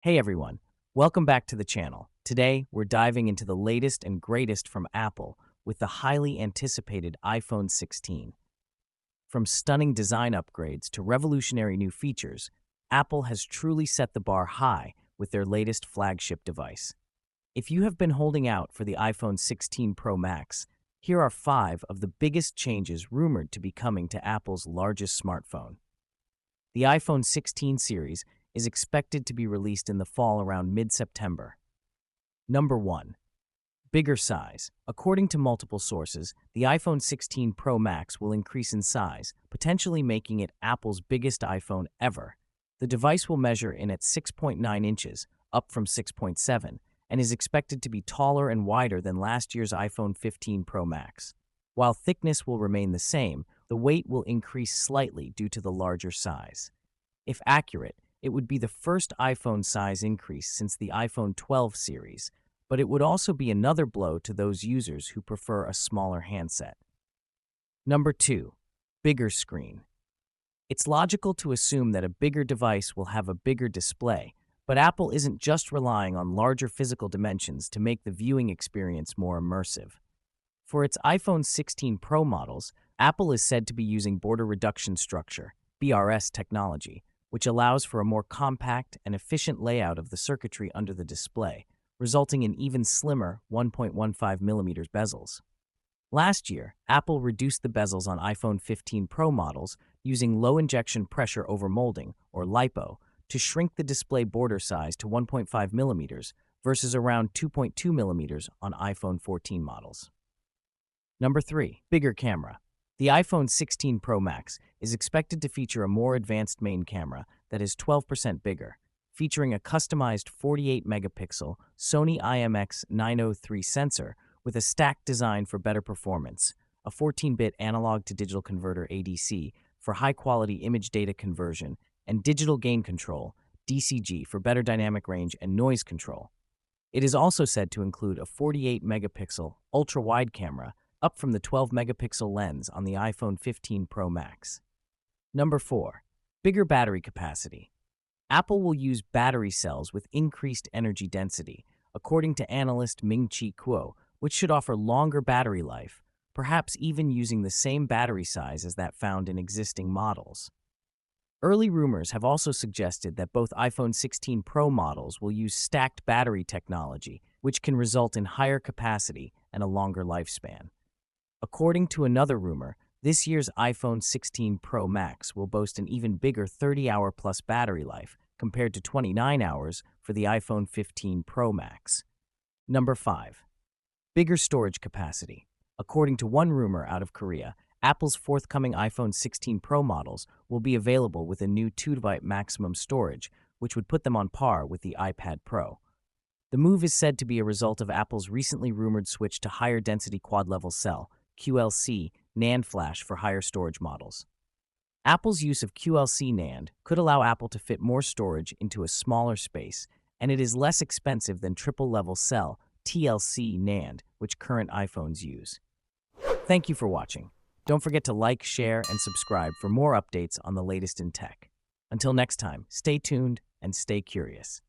Hey everyone, welcome back to the channel. Today, we're diving into the latest and greatest from Apple with the highly anticipated iPhone 16. From stunning design upgrades to revolutionary new features, Apple has truly set the bar high with their latest flagship device. If you have been holding out for the iPhone 16 Pro Max, here are 5 of the biggest changes rumored to be coming to Apple's largest smartphone. The iPhone 16 series is expected to be released in the fall around mid-September. Number 1. Bigger size. According to multiple sources, the iPhone 16 Pro Max will increase in size, potentially making it Apple's biggest iPhone ever. The device will measure in at 6.9 inches, up from 6.7, and is expected to be taller and wider than last year's iPhone 15 Pro Max. While thickness will remain the same, the weight will increase slightly due to the larger size. If accurate, it would be the first iPhone size increase since the iPhone 12 series, but it would also be another blow to those users who prefer a smaller handset. Number 2. Bigger screen. It's logical to assume that a bigger device will have a bigger display, but Apple isn't just relying on larger physical dimensions to make the viewing experience more immersive. For its iPhone 16 Pro models, Apple is said to be using border reduction structure, BRS technology, which allows for a more compact and efficient layout of the circuitry under the display, resulting in even slimmer 1.15mm bezels. Last year, Apple reduced the bezels on iPhone 15 Pro models using low injection pressure overmolding, or LiPo, to shrink the display border size to 1.5mm versus around 2.2mm on iPhone 14 models. Number 3. Bigger camera. The iPhone 16 Pro Max is expected to feature a more advanced main camera that is 12% bigger, featuring a customized 48-megapixel Sony IMX903 sensor with a stacked design for better performance, a 14-bit analog-to-digital converter ADC for high-quality image data conversion, and digital gain control, DCG, for better dynamic range and noise control. It is also said to include a 48-megapixel ultra-wide camera, up from the 12-megapixel lens on the iPhone 15 Pro Max. Number 4. Bigger battery capacity. Apple will use battery cells with increased energy density, according to analyst Ming-Chi Kuo, which should offer longer battery life, perhaps even using the same battery size as that found in existing models. Early rumors have also suggested that both iPhone 16 Pro models will use stacked battery technology, which can result in higher capacity and a longer lifespan. According to another rumor, this year's iPhone 16 Pro Max will boast an even bigger 30-hour-plus battery life compared to 29 hours for the iPhone 15 Pro Max. Number 5. Bigger storage capacity. According to one rumor out of Korea, Apple's forthcoming iPhone 16 Pro models will be available with a new 2TB maximum storage, which would put them on par with the iPad Pro. The move is said to be a result of Apple's recently rumored switch to higher-density quad-level cell, QLC, NAND flash for higher storage models. Apple's use of QLC NAND could allow Apple to fit more storage into a smaller space, and it is less expensive than triple-level cell, TLC NAND, which current iPhones use. Thank you for watching. Don't forget to like, share, and subscribe for more updates on the latest in tech. Until next time, stay tuned and stay curious.